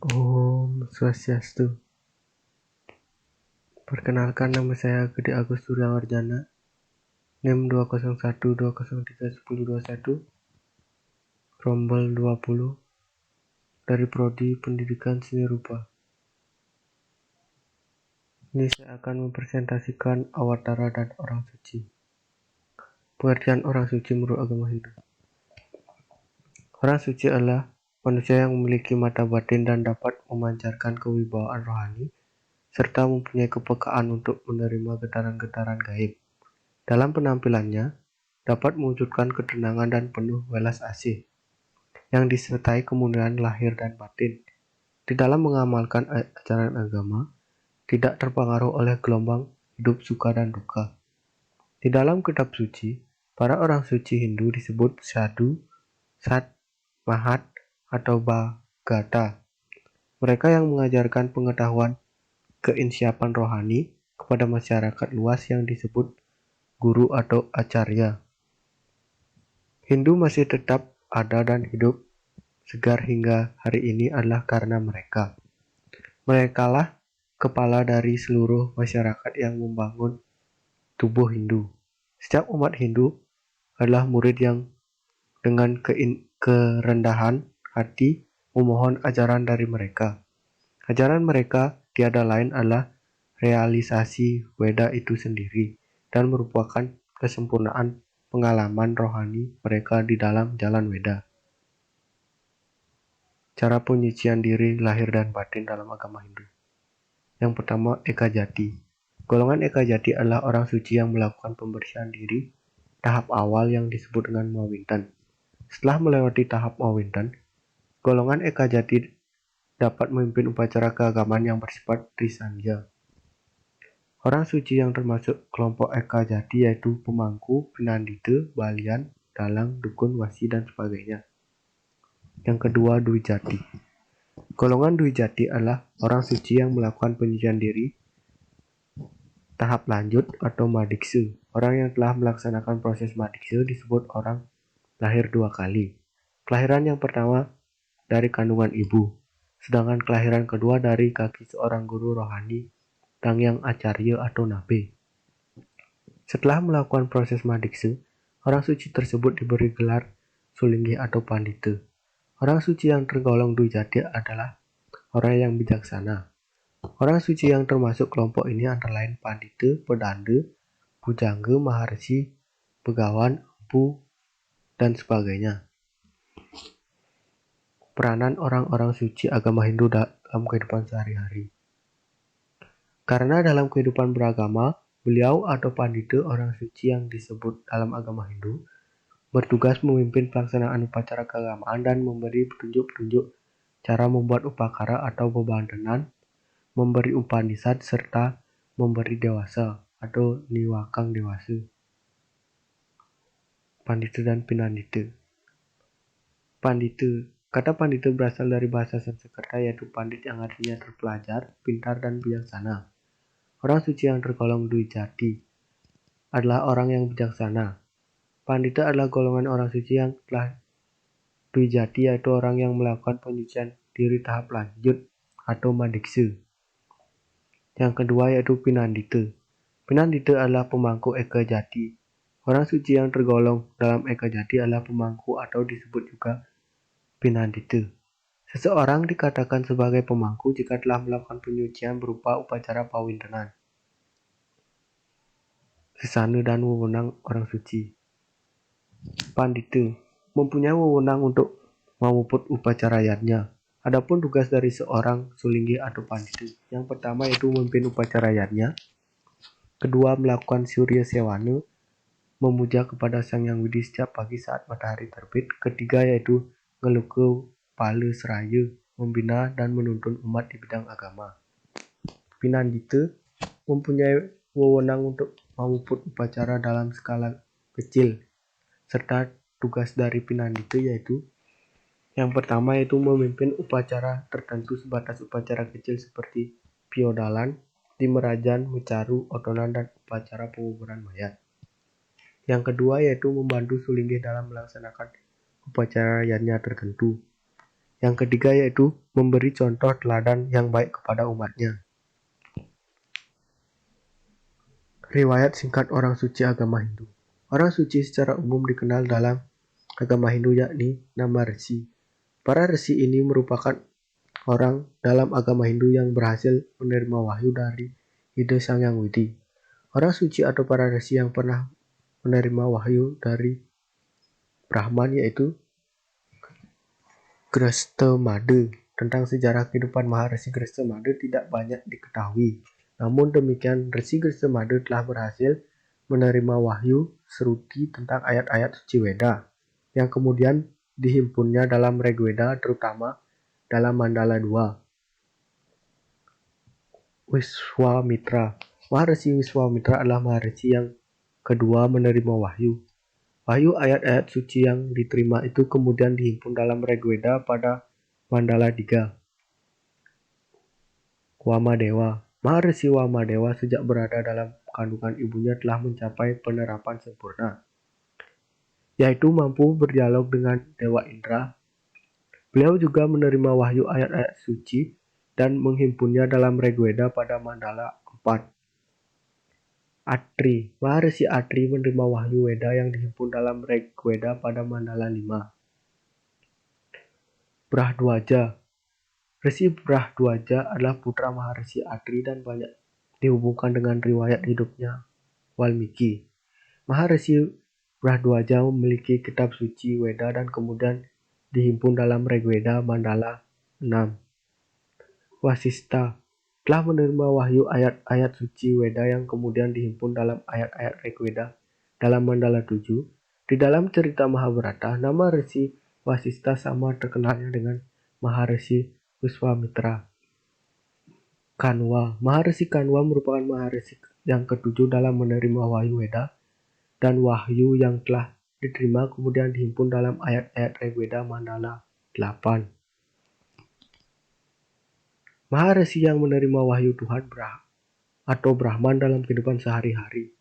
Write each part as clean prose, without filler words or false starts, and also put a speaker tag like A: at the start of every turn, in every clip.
A: Om Swastiastu. Perkenalkan, nama saya Gede Agus Suryawardjana, NIM 20120311021, Rombel 20, dari Prodi Pendidikan Seni Rupa. Ini saya akan mempresentasikan Awatara dan orang suci. Pengertian orang suci menurut agama Hindu. Orang suci adalah manusia yang memiliki mata batin dan dapat memancarkan kewibawaan rohani, serta mempunyai kepekaan untuk menerima getaran-getaran gaib. Dalam penampilannya, dapat mewujudkan ketenangan dan penuh welas asih, yang disertai kemuliaan lahir dan batin. Di dalam mengamalkan ajaran agama, tidak terpengaruh oleh gelombang hidup suka dan duka. Di dalam kitab suci, para orang suci Hindu disebut sadhu, sat, mahat, atau bhagata. Mereka yang mengajarkan pengetahuan keinsiapan rohani kepada masyarakat luas yang disebut guru atau acarya. Hindu masih tetap ada dan hidup segar hingga hari ini adalah karena mereka. Merekalah kepala dari seluruh masyarakat yang membangun tubuh Hindu. Setiap umat Hindu adalah murid yang dengan kerendahan hati memohon ajaran dari mereka. Ajaran mereka tiada lain adalah realisasi Weda itu sendiri dan merupakan kesempurnaan pengalaman rohani mereka di dalam jalan Weda. Cara penyucian diri lahir dan batin dalam agama Hindu. Yang pertama, Eka Jati. Golongan Eka Jati adalah orang suci yang melakukan pembersihan diri tahap awal yang disebut dengan Mawinten. Setelah melewati tahap Mawinten, golongan Eka Jati dapat memimpin upacara keagamaan yang bersifat Trisandhya. Orang suci yang termasuk kelompok Eka Jati yaitu pemangku, pinandita, balian, dalang, dukun, wasi, dan sebagainya. Yang kedua, Dwi Jati. Golongan Dwi Jati adalah orang suci yang melakukan penyucian diri tahap lanjut atau madiksa. Orang yang telah melaksanakan proses madiksa disebut orang lahir dua kali. Kelahiran yang pertama dari kandungan ibu, sedangkan kelahiran kedua dari kaki seorang guru rohani, Dangyang Acarya atau Nabe. Setelah melakukan proses madiksa, orang suci tersebut diberi gelar Sulinggi atau Pandita. Orang suci yang tergolong Dwi Jati adalah orang yang bijaksana. Orang suci yang termasuk kelompok ini antara lain Pandita, Pedanda, Pujangga, Maharsi, Begawan, Empu, dan sebagainya. Peranan orang-orang suci agama Hindu dalam kehidupan sehari-hari. Karena dalam kehidupan beragama, beliau atau Pandita orang suci yang disebut dalam agama Hindu bertugas memimpin pelaksanaan upacara keagamaan dan memberi petunjuk-petunjuk cara membuat upakara atau bebantenan, memberi upanisad, serta memberi dewasa atau niwakang dewasa. Pandita dan Pinandita. Pandita. Kata pandita berasal dari bahasa Sanskerta yaitu pandit yang artinya terpelajar, pintar, dan bijaksana. Orang suci yang tergolong Dwi Jati adalah orang yang bijaksana. Pandita adalah golongan orang suci yang telah Dwi Jati yaitu orang yang melakukan penyucian diri tahap lanjut atau madiksa. Yang kedua yaitu Pinandita. Pinandita adalah pemangku Eka Jati. Orang suci yang tergolong dalam Eka Jati adalah pemangku atau disebut juga Pinandita. Seseorang dikatakan sebagai pemangku jika telah melakukan penyucian berupa upacara pawintenan, sesana, dan wewenang orang suci. Pandita mempunyai wewenang untuk memuput upacarayatnya. Adapun tugas dari seorang sulinggi atau pandita, yang pertama yaitu memimpin upacarayatnya, kedua melakukan surya sewana, memuja kepada Sang Yang Widi setiap pagi saat matahari terbit, ketiga yaitu ngeluku pala seraya, membina dan menuntun umat di bidang agama. Pinandita mempunyai wewenang untuk memuput upacara dalam skala kecil, serta tugas dari Pinandita yaitu yang pertama yaitu memimpin upacara tertentu sebatas upacara kecil seperti piodalan, dimerajan, mecaru, otonan, dan upacara penguburan mayat. Yang kedua yaitu membantu sulinggi dalam melaksanakan upacaranya tertentu. Yang ketiga yaitu memberi contoh teladan yang baik kepada umatnya. Riwayat singkat orang suci agama Hindu. Orang suci secara umum dikenal dalam agama Hindu yakni nama resi. Para resi ini merupakan orang dalam agama Hindu yang berhasil menerima wahyu dari Ide Sang Yang Widi. Orang suci atau para resi yang pernah menerima wahyu dari Brahman yaitu Grestamada. Tentang sejarah kehidupan Maharesi Grestamada tidak banyak diketahui. Namun demikian, Resi Grestamada telah berhasil menerima wahyu Sruti tentang ayat-ayat suci Weda, yang kemudian dihimpunnya dalam Rigveda, terutama dalam Mandala 2. Wiswamitra. Maharesi Wiswamitra adalah Maharesi yang kedua menerima wahyu. Wahyu ayat-ayat suci yang diterima itu kemudian dihimpun dalam Rigveda pada Mandala 3. Wamadewa. Maharesi Wamadewa sejak berada dalam kandungan ibunya telah mencapai penerapan sempurna, yaitu mampu berdialog dengan Dewa Indra. Beliau juga menerima wahyu ayat-ayat suci dan menghimpunnya dalam Rigveda pada Mandala 4. Atri. Maharesi Atri menerima wahyu Weda yang dihimpun dalam Rigveda pada Mandala 5. Brahdwaja. Resi Brahdwaja adalah putra Maharesi Atri dan banyak dihubungkan dengan riwayat hidupnya Walmiki. Maharesi Brahdwaja memiliki kitab suci Weda dan kemudian dihimpun dalam Rigveda Mandala 6. Wasista telah menerima wahyu ayat-ayat suci Weda yang kemudian dihimpun dalam ayat-ayat Rigveda dalam Mandala 7. Di dalam cerita Mahabharata, nama Resi Wasista sama terkenalnya dengan Maharesi Wiswamitra. Kanwa. Maharesi Kanwa merupakan Maharesi yang ketujuh dalam menerima wahyu Weda, dan wahyu yang telah diterima kemudian dihimpun dalam ayat-ayat Rigveda Mandala 8. Maharesi yang menerima wahyu Tuhan atau Brahman dalam kehidupan sehari-hari.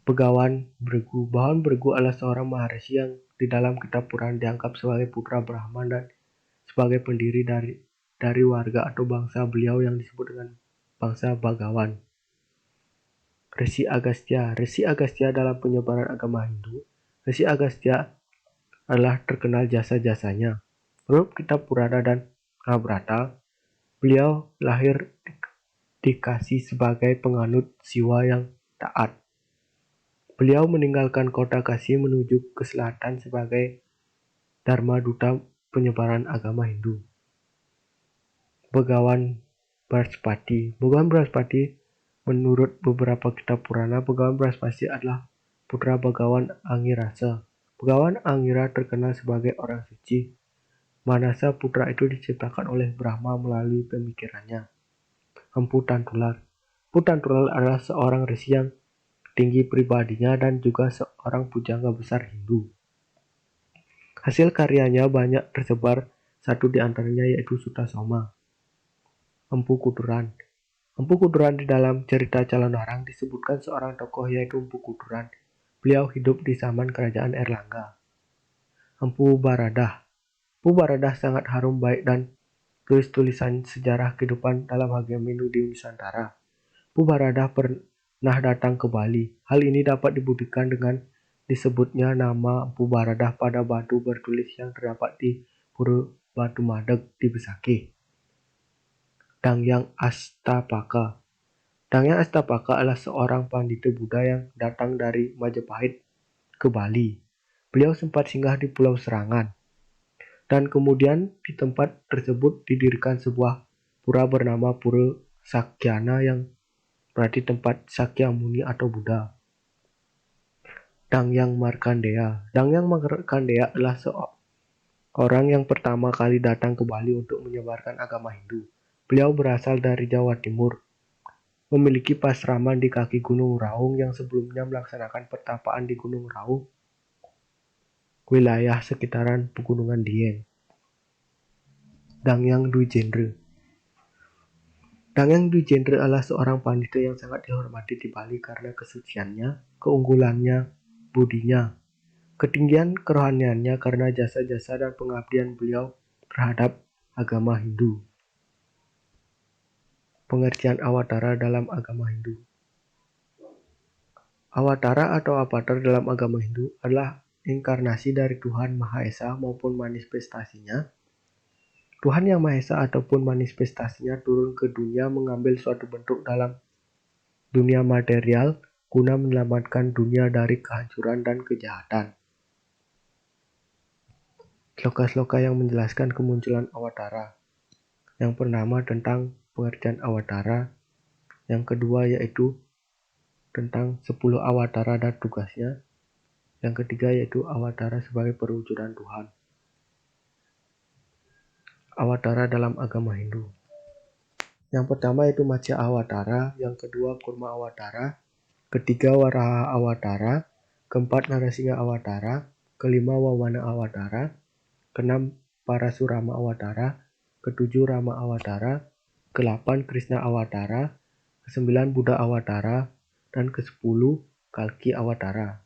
A: Begawan Bregu. Begawan Bregu adalah seorang Maharesi yang di dalam kitab Puran dianggap sebagai putra Brahman dan sebagai pendiri dari warga atau bangsa beliau yang disebut dengan bangsa Bagawan. Resi Agastya. Resi Agastya dalam penyebaran agama Hindu. Resi Agastya adalah terkenal jasa-jasanya. Menurut kitab Purana dan Mahabharata, beliau lahir dikasih sebagai penganut Siwa yang taat. Beliau meninggalkan kota Kasi menuju ke selatan sebagai Dharma Duta penyebaran agama Hindu. Begawan Brahaspati. Begawan Brahaspati menurut beberapa kitab Purana, Begawan Brahaspati adalah putra Begawan Angirasa. Begawan Angira terkenal sebagai orang suci. Manasa putra itu diciptakan oleh Brahma melalui pemikirannya. Empu Tantular. Empu Tantular adalah seorang resi yang tinggi pribadinya dan juga seorang pujangga besar Hindu. Hasil karyanya banyak tersebar, satu di antaranya yaitu Sutasoma. Empu Kuturan. Empu Kuturan di dalam cerita Calon Warang disebutkan seorang tokoh yaitu Empu Kuturan. Beliau hidup di zaman kerajaan Erlangga. Empu Baradah. Empu Baradah sangat harum baik dan tulis-tulisan sejarah kehidupan dalam agama Hindu di Nusantara. Empu Baradah pernah datang ke Bali. Hal ini dapat dibuktikan dengan disebutnya nama Empu Baradah pada batu bertulis yang terdapat di Pura Batu Madeg di Besakih. Dangyang Astapaka. Dangyang Astapaka adalah seorang pandita Buddha yang datang dari Majapahit ke Bali. Beliau sempat singgah di Pulau Serangan. Dan kemudian di tempat tersebut didirikan sebuah pura bernama Pura Sakyana yang berarti tempat Sakyamuni atau Buddha. Dangyang Markandeya. Dangyang Markandeya adalah seorang yang pertama kali datang ke Bali untuk menyebarkan agama Hindu. Beliau berasal dari Jawa Timur, memiliki pasraman di kaki Gunung Raung yang sebelumnya melaksanakan pertapaan di Gunung Raung, wilayah sekitaran Pegunungan Dieng. Dangyang Dwijendra. Dangyang Dwijendra adalah seorang pandita yang sangat dihormati di Bali karena kesuciannya, keunggulannya, budinya, ketinggian kerohaniannya karena jasa-jasa dan pengabdian beliau terhadap agama Hindu. Pengertian Awatara dalam agama Hindu. Awatara atau avatar dalam agama Hindu adalah inkarnasi dari Tuhan Maha Esa maupun manifestasinya. Tuhan Yang Maha Esa ataupun manifestasinya turun ke dunia mengambil suatu bentuk dalam dunia material guna menyelamatkan dunia dari kehancuran dan kejahatan. Sloka-sloka yang menjelaskan kemunculan Awatara. Yang pertama tentang pengertian Awatara, yang kedua yaitu tentang 10 Awatara dan tugasnya, yang ketiga yaitu Awatara sebagai perwujudan Tuhan. Awatara dalam agama Hindu. Yang pertama yaitu Matsya Awatara, yang kedua Kurma Awatara, ketiga Waraha Awatara, keempat Narasingha Awatara, kelima Wawana Awatara, keenam Parasurama Awatara, ketujuh Rama Awatara, ke-8 Krishna Awatara, ke-9 Buddha Awatara, dan ke-10 Kalki Awatara.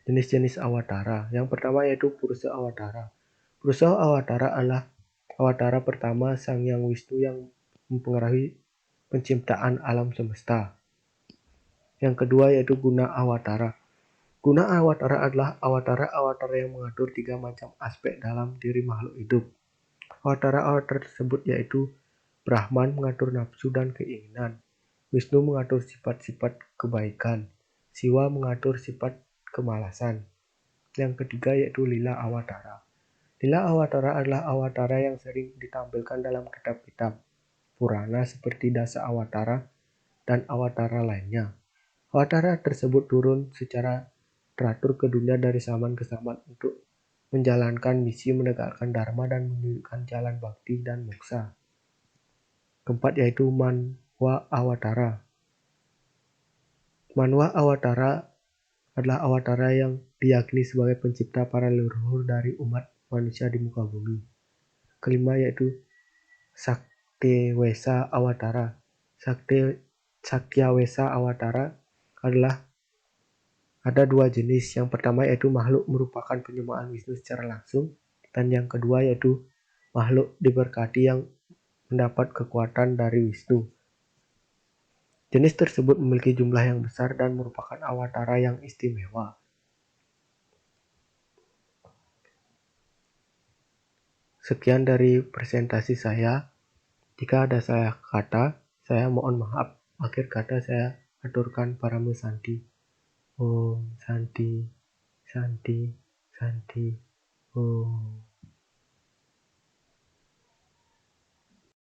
A: Jenis-jenis Awatara. Yang pertama yaitu Purusa Awatara. Purusa Awatara adalah Awatara pertama Sang Hyang Wisnu yang mempengaruhi penciptaan alam semesta. Yang kedua yaitu Guna Awatara. Guna Awatara adalah awatara-awatara yang mengatur 3 macam aspek dalam diri makhluk hidup. Awatara-awatara tersebut yaitu Brahman mengatur nafsu dan keinginan, Wisnu mengatur sifat-sifat kebaikan, Siwa mengatur sifat kemalasan. Yang ketiga yaitu Lila Awatara. Lila Awatara adalah awatara yang sering ditampilkan dalam kitab-kitab Purana seperti Dasa Awatara dan awatara lainnya. Awatara tersebut turun secara teratur ke dunia dari zaman ke zaman untuk menjalankan misi menegakkan dharma dan menunjukkan jalan bakti dan moksa. Keempat yaitu Manwa Awatara. Manwa Awatara adalah awatara yang diyakini sebagai pencipta para leluhur dari umat manusia di muka bumi. Kelima yaitu Saktewesa Awatara. Sakyawesa Awatara adalah ada 2 jenis. Yang pertama yaitu makhluk merupakan penyembahan Wisnu secara langsung, dan yang kedua yaitu makhluk diberkati yang mendapat kekuatan dari Wisnu. Jenis tersebut memiliki jumlah yang besar dan merupakan awatara yang istimewa. Sekian dari presentasi saya. Jika ada salah kata, saya mohon maaf. Akhir kata saya aturkan Parama Santi. Om Santi, Santi, Santi. Om.